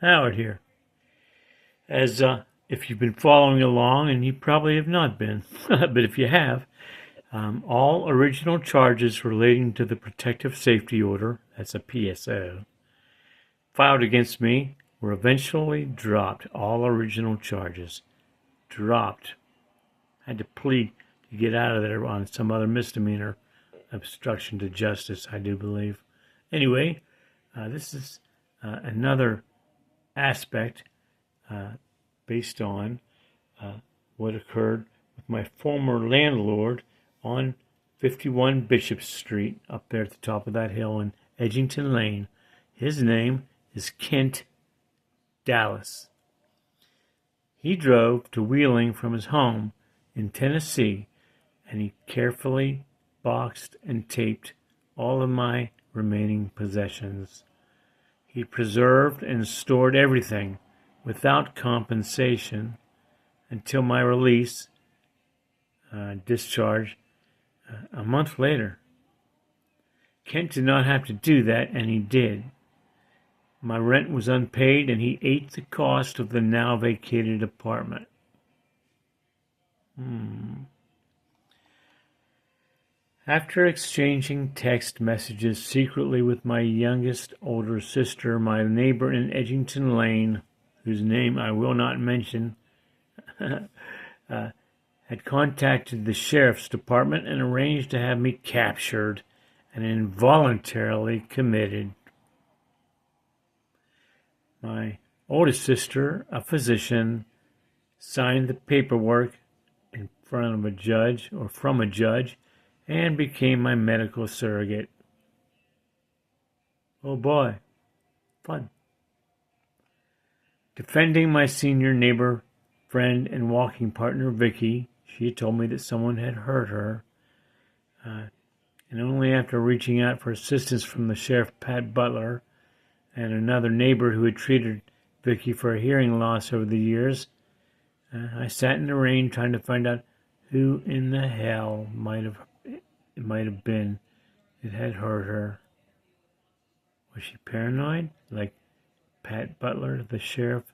Howard here. As if you've been following along, and you probably have not been, but if you have, all original charges relating to the Protective Safety Order, that's a PSO, filed against me were eventually dropped. All original charges dropped. I had to plead to get out of there on some other misdemeanor, obstruction to justice, I do believe. Anyway, this is another aspect based on what occurred with my former landlord on 51 Bishop Street, up there at the top of that hill in Edgington Lane. His name is Kent Dallas. He drove to Wheeling from his home in Tennessee, and he carefully boxed and taped all of my remaining possessions. He preserved and stored everything without compensation until my release, discharge, a month later. Kent did not have to do that, and he did. My rent was unpaid, and he ate the cost of the now vacated apartment. After exchanging text messages secretly with my youngest older sister, my neighbor in Edgington Lane, whose name I will not mention, had contacted the sheriff's department and arranged to have me captured and involuntarily committed. My oldest sister, a physician, signed the paperwork in front of a judge or from a judge and became my medical surrogate. Oh boy, fun. Defending my senior neighbor, friend, and walking partner, Vicky, she had told me that someone had hurt her. And only after reaching out for assistance from the sheriff, Pat Butler, and another neighbor who had treated Vicky for a hearing loss over the years, I sat in the rain trying to find out who in the hell it might have been that had hurt her. Was she paranoid, like Pat Butler, the sheriff,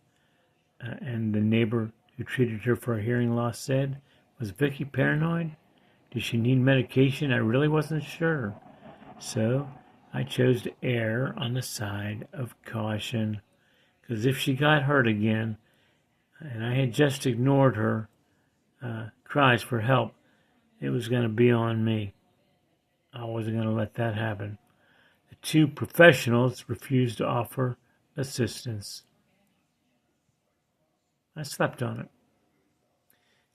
and the neighbor who treated her for a hearing loss said? Was Vicky paranoid? Did she need medication? I really wasn't sure. So I chose to err on the side of caution, because if she got hurt again, and I had just ignored her cries for help, it was going to be on me. I wasn't going to let that happen. The two professionals refused to offer assistance. I slept on it,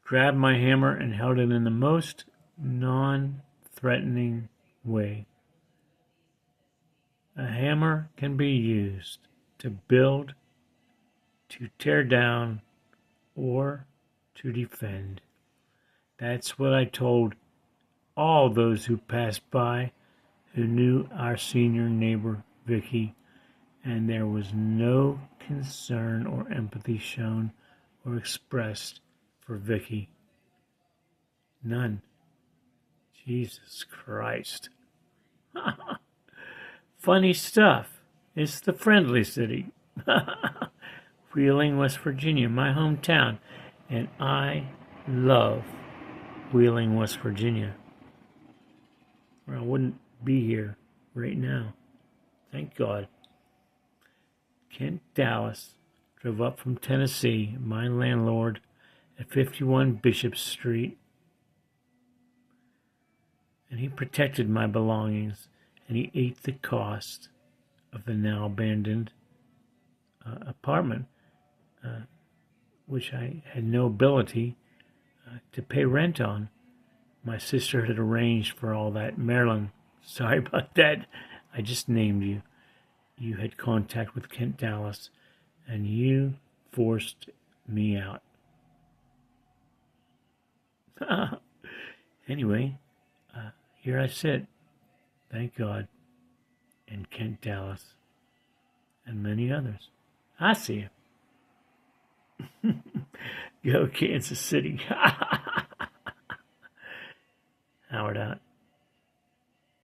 grabbed my hammer, and held it in the most non-threatening way. A hammer can be used to build, to tear down, or to defend. That's what I told all those who passed by who knew our senior neighbor, Vicky, and there was no concern or empathy shown or expressed for Vicky. None. Jesus Christ. Funny stuff. It's the friendly city. Wheeling, West Virginia, my hometown, and I love Wheeling, West Virginia, or I wouldn't be here right now. Thank God. Kent Dallas drove up from Tennessee, my landlord, at 51 Bishop Street, and he protected my belongings, and he ate the cost of the now abandoned apartment, which I had no ability to pay rent on. My sister had arranged for all that. Marilyn, sorry about that. I just named you. You had contact with Kent Dallas, and you forced me out. Anyway, here I sit, thank God, and Kent Dallas, and many others. I see you. Go Kansas City. Howard out.